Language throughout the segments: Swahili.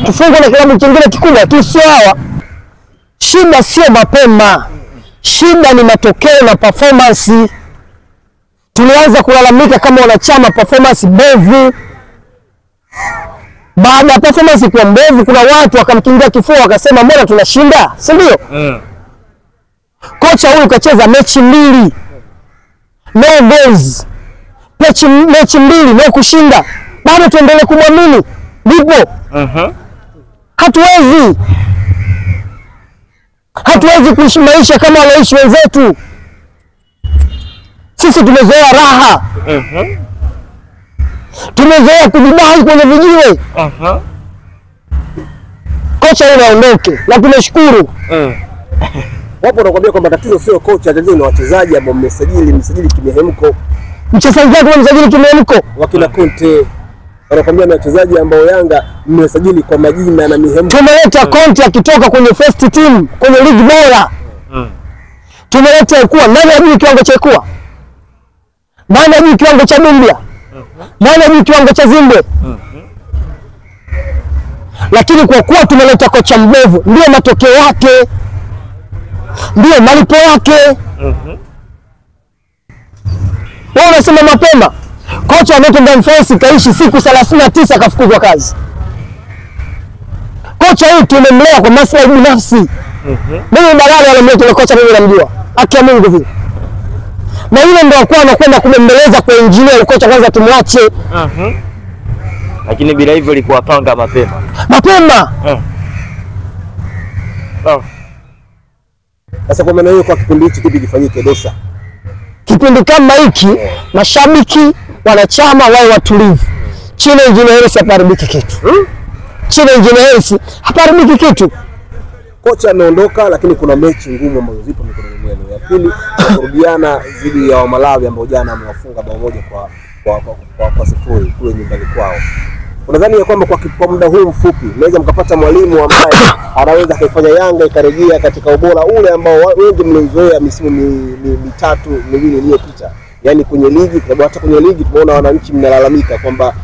tufungwe na kilabu kingine kikubwa tu, sio hawa. Shida sio mapema. Shida ni matokeo na performance. Tulianza kulalamika kama wanachama performance mbovu. Baada ya performance kuwa mbovu, kuna watu wakamkingia kifua wakasema mbona tunashinda, si ndio? Kocha huyu kacheza mechi 2. No goals. Mechi 2 no kushinda. Bado tuendelee kumwamini? Ndipo. Hatuwezi kuishi maisha kama wanaishi wenzetu. Sisi tumezoea raha. Tumezoea kujidai kwenye vijiwe. Kocha yule aondoke na tunashukuru. Wapo wanakuambia kwamba tatizo sio kocha, tatizo ni wachezaji ambao mmesajili kimehemko. Mchezaji wako msajili kimehemko. Wakina Conte wanakuambia na wachezaji ambao Yanga mmesajili kwa majina na mihemko. Tumeleta Conte akitoka kwenye first team kwenye ligi bora. Tumeleta kuwa nani ajui kiwango cha kuwa? Nani ajui kiwango cha Dumbia? Nani ajui kiwango cha Zimbwe? Lakini kwa kuwa tumeleta kocha mbovu, ndio matokeo yake. Ndio malipo yake. Wao wanasema mapema. Kocha wa Nottingham Forest kaishi siku 39 akafukuzwa kazi. Kocha huyu tumemlea kwa maslahi binafsi. Mimi Balali alimleta kocha, mimi namjua. Haki ya Mungu vile. Na yule ndio alikuwa anakwenda kubembeleza kwa engineer kocha, kwanza tumwache. Lakini bila hivyo ilikuwa panga mapema. Sasa kwa maana hiyo, kwa kipindi hichi kipi kifanyike Dosa? Kipindi kama hiki mashabiki wanachama wao watulivu. Chini engineer Hersi haparibiki kitu. Chini engineer Hersi haparibiki kitu. Kocha ameondoka, lakini kuna mechi ngumu ambazo zipo mikononi mwenu. Ya pili kurudiana dhidi ya Malawi ambao jana amewafunga bao moja kwa 0 kule nyumbani kwao. Unadhani ya kwamba kwa muda huu mfupi mnaweza mkapata mwalimu ambaye anaweza kaifanya Yanga ikarejea katika ubora ule ambao wengi mlizoea misimu mitatu miwili iliyopita? Yaani kwenye ligi, kwa hata kwenye ligi tumeona wananchi mnalalamika kwamba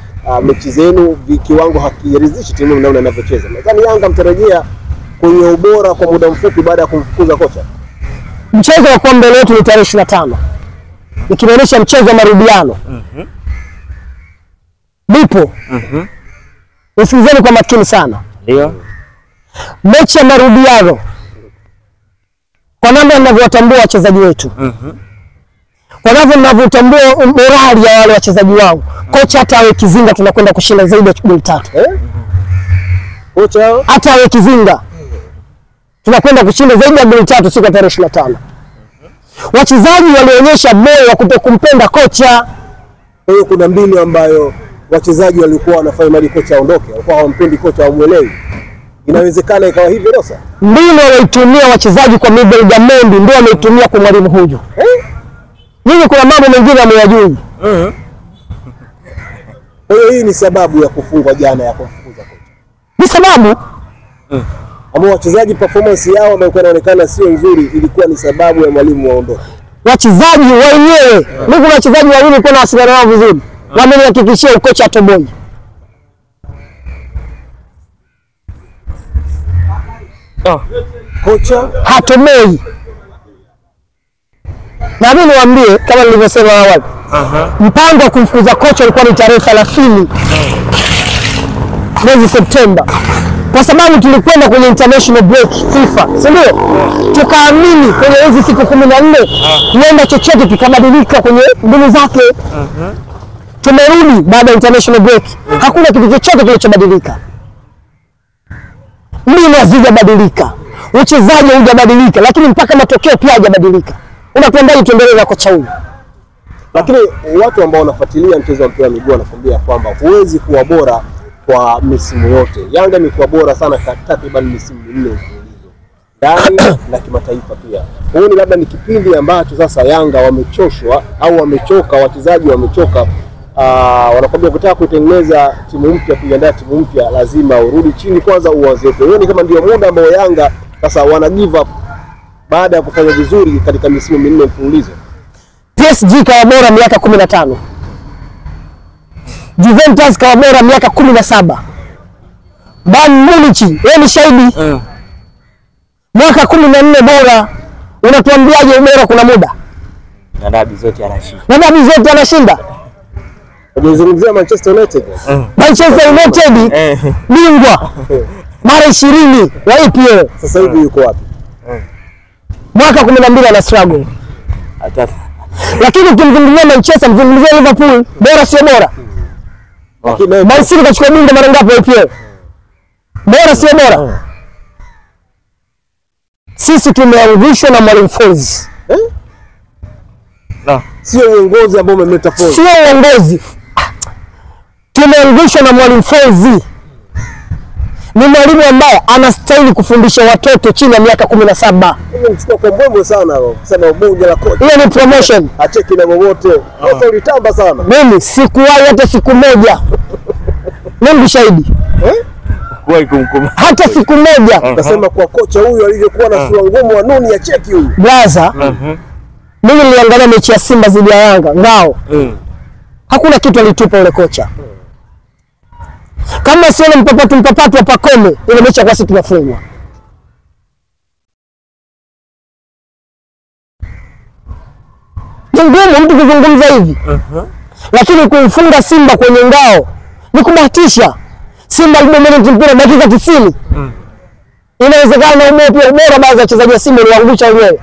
mechi zenu kiwango hakiridhishi timu mnaona inavyocheza. Nadhani Yanga mtarejea kwenye ubora kwa muda mfupi baada ya kumfukuza kocha. Mchezo wa kombe letu ni tarehe 25. Nikimaanisha mchezo wa marudiano. Ndipo. Usikizeni kwa makini sana. Ndio. Mechi ya marudiano. Kwa namna ninavyowatambua wachezaji wetu. Kwa namna ninavyotambua morali ya wale wachezaji wangu. Kocha hata awe Kizinga tunakwenda kushinda zaidi ya goli 3. Kocha hata awe Kizinga tunakwenda kushinda zaidi ya goli 3 siku ya tarehe 25. Wachezaji walionyesha moyo wa kutokumpenda kocha. Kwa hiyo kuna mbinu ambayo wachezaji walikuwa wanafanya mali kocha aondoke, walikuwa hawampendi kocha, hawamuelewi. Inawezekana ikawa hivi Rosa? Mbinu walitumia wachezaji kwa Miguel Gamondi ndio wameitumia kwa mwalimu huyu. Nyinyi kuna mambo mengine ameyajui. Kwa hiyo hii ni sababu ya kufungwa jana ya kumfukuza kocha. Ni sababu ambao wachezaji performance yao ambayo inaonekana sio nzuri, ilikuwa ni sababu ya mwalimu waondoke. Wachezaji wenyewe, mimi kuna wachezaji wawili kwa nawasiliana nao vizuri. Wamenihakikishia kocha atoboi. Kocha hatoboi. Na mimi niwaambie kama nilivyosema awali. Mpango wa kumfukuza kocha ulikuwa ni tarehe 30 mwezi Septemba. Kwa sababu tulikwenda kwenye international break FIFA, si ndio? Tukaamini kwenye hizi siku 14 huenda chochote kikabadilika kwenye mbinu zake. Tumerudi baada ya international break. Hakuna kitu chochote kilichobadilika. Mbinu hazijabadilika. Uchezaji hujabadilika, lakini mpaka matokeo pia hajabadilika. Unatuendaje tuendelee na kocha huyu? Lakini watu ambao wanafuatilia mchezo wa mpira wa miguu wanakuambia kwamba huwezi kuwa bora kwa misimu yote. Yanga imekuwa bora sana takriban misimu 4 mfululizo. Ndani na kimataifa pia. Huu ni labda ni kipindi ambacho sasa Yanga wamechoshwa au wamechoka, wachezaji wamechoka. Wanakuambia kutaka kutengeneza timu mpya, kuiandaa timu mpya lazima urudi chini kwanza uanzepe. Hiyo ni kama ndio muda ambao Yanga sasa wana give up baada ya kufanya vizuri katika misimu 4 mfululizo. PSG kawa bora miaka 15. Juventus kawa bora miaka 17. Bayern Munich, wewe ni shahidi. Mwaka 14 bora. Unatuambiaje ubora kuna muda? Na dabi zote anashinda. Na dabi zote anashinda. Unazungumzia Manchester United. Manchester United bingwa mara 20 wa EPL. Sasa hivi yuko wapi? Mwaka 12 ana struggle. Hata Lakini ukimzungumzia Manchester, mzungumzia Liverpool, bora sio bora? Lakini Man City kachukua bingwa mara ngapi EPL? Bora sio bora? Sisi tumeangushwa na Mwalimu Folz. sio uongozi ambao umemleta Folz. Sio uongozi. Tumeangushwa na Mwalimu Folz. Ni mwalimu ambaye anastahili kufundisha watoto chini ya miaka 17. Unachukua kwa mbwembwe sana kusema bonge la kocha. Hiyo ni promotion. Acheki na wote. Sasa ulitamba sana. Mimi sikuwahi hata siku moja. Mungu shahidi. kwa kumkum. Hata siku moja. Nasema kwa kocha huyu alivyokuwa na sura ngumu wa nuni ya cheki huyu. Blaza. Mimi niliangalia mechi ya Simba dhidi ya Yanga ngao. Hakuna kitu alitupa ule kocha. Kama sio mpapatu wa Pacome, ile mechi kwa sisi tunafungwa. Ni ngumu mtu kuzungumza hivi. Lakini kuifunga Simba kwenye ngao ni kubahatisha. Simba alidominate mpira dakika 90. Inawezekana ubora baadhi ya wachezaji wa Simba waliangusha wenyewe.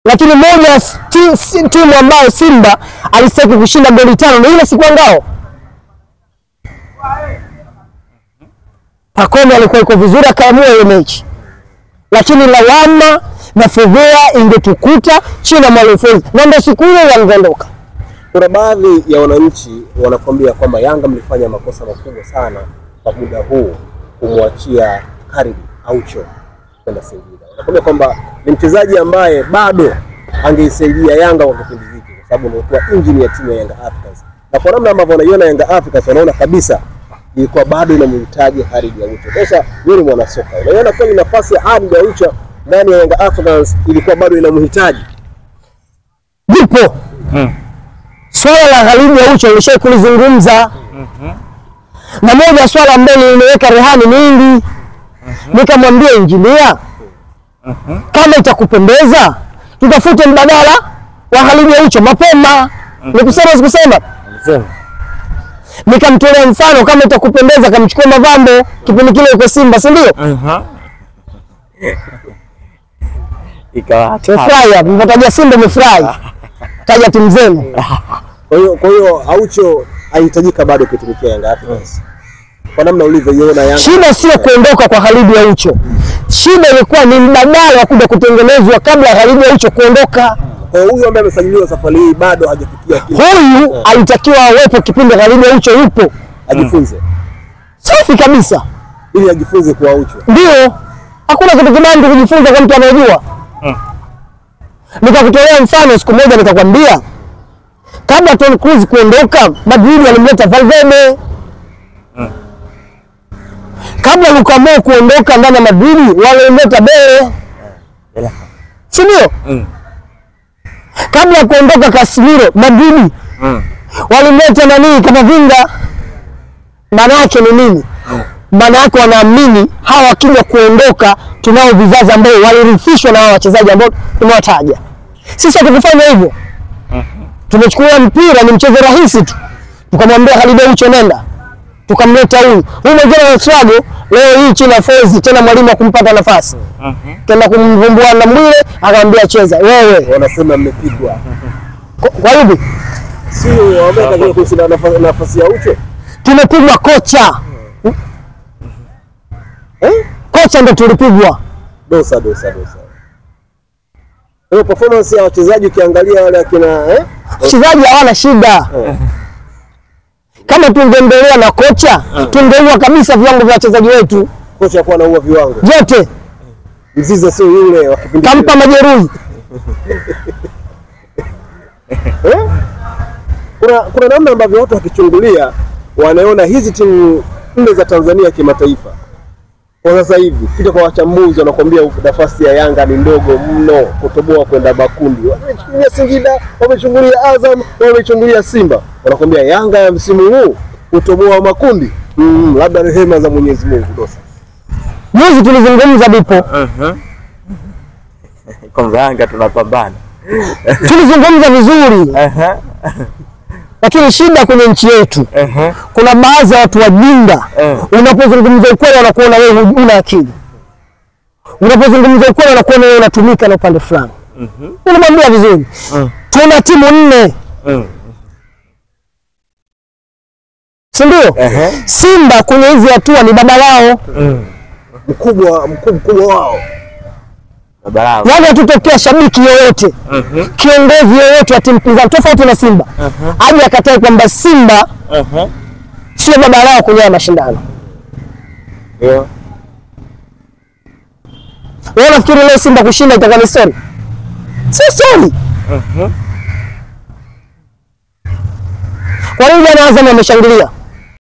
Lakini moja timu ambayo Simba alistahili kushinda goli 5 na ile siku ngao. Pacome alikuwa yuko vizuri akaamua ile mechi. Lakini lawama na fedheha ingetukuta chini ya Mwalimu Folz. Na ndio siku ile wangeondoka. Kuna baadhi ya wananchi wanakuambia kwamba Yanga mlifanya makosa makubwa sana kwa muda huu kumwachia Khalid Aucho kwenda Singida. Wanakuambia kwamba ni mchezaji ambaye bado angeisaidia Yanga kwa kipindi hiki kwa sababu alikuwa injini ya timu ya Yanga Africans. Na kwa namna ambavyo wanaiona Yanga Africans wanaona kabisa ilikuwa bado inamhitaji Khalid Aucho. Sasa yule ni mwana soka. Unaona kweli nafasi ya Khalid Aucho ndani ya Yanga Africans ilikuwa bado inamhitaji. Ndipo. Swala la Khalid Aucho nilishawahi kulizungumza. Na moja swala ambalo nimeweka rehani mingi. Nikamwambia injinia, kama itakupendeza tutafute mbadala wa Khalid Aucho mapema. Nikusema sikusema? Nikamtolea mfano kama itakupendeza kamchukua Mavambo kipindi kile yuko Simba, si ndio? Ikawa Umefurahi, mtaja Simba umefurahi. Taja timu zenu. Kwa hiyo Aucho hahitajika bado kutumikia Yanga Africans. Kwa namna ulivyoiona Yanga. Shida sio kuondoka kwa Khalid Aucho. Shida ilikuwa ni mbadala wa kuja kutengenezwa kabla ya Khalid Aucho kuondoka. Huyu ambaye amesajiliwa safari hii bado hajafikia kile. Huyu alitakiwa awepo kipindi Khalid Aucho yupo. Ajifunze. Safi kabisa. Ili ajifunze kwa Aucho. Ndio. Hakuna kitu kibaya kujifunza kwa mtu anayejua. Nikakutolea mfano siku moja nikakwambia kabla Toni Kroos kuondoka Madrid alimleta Valverde. Kabla Luka Mo kuondoka ndani ya Madrid walimleta Bale. Si ndio? Kabla kuondoka Casemiro Madrid walimleta nani kama Vinga. Maana yake ni nini? Maana yake wanaamini hawa wakija kuondoka tunao vizazi ambao walirithishwa na hao wachezaji ambao tumewataja. Sisi hatukufanya hivyo. Tumechukua mpira ni mchezo rahisi tu. Tukamwambia Khalid Aucho nenda. Tukamleta huyu. Huyu mwingine wa struggle leo hii chini ya Folz tena mwalimu akumpata nafasi. Tena kumvumbua na Mwile akamwambia cheza. Wewe Wanasema mmepigwa. kwa hivi Sio wameka kushinda nafasi ya Aucho. tumepigwa kocha. Kocha ndo tulipigwa. Dosa. Hiyo performance ya wachezaji ukiangalia wale akina Wachezaji hawana shida. Kama tungeendelea na kocha, tungeua kabisa viwango vya wachezaji wetu. kocha alikuwa anaua viwango. Vyote. Mzize sio yule wa kipindi. Kampa majeruhi. Kuna namna ambavyo watu wakichungulia wanaona hizi timu 4 za Tanzania kimataifa. Kwa sasa hivi kitu kwa wachambuzi wanakuambia nafasi ya Yanga ni ndogo mno kutoboa kwenda makundi. Wamechungulia Singida, wamechungulia Azam, wamechungulia Simba. Wanakuambia Yanga ya msimu huu kutoboa makundi Labda rehema za Mwenyezi Mungu Dosa. Juzi tulizungumza Bipo. Kwa Yanga tunapambana. Tulizungumza vizuri. Lakini shida kwenye nchi yetu. Kuna baadhi ya watu wajinga. Unapozungumza ukweli wanakuona wewe huna akili. Unapozungumza ukweli wanakuona wewe unatumika na upande fulani. Unamwambia vizuri. Tuna timu 4. Si ndio? Simba kwenye hizi hatua ni baba lao. Mkubwa wao. Baba lao. Yaani hatutokea shabiki yoyote. Kiongozi yoyote wa timu pinzani tofauti na Simba. Aje akatae kwamba Simba sio baba lao kwenye mashindano. Ndio. Wewe unafikiri leo Simba kushinda itakuwa ni story? Si story. Kwa nini jana Azam ameshangilia?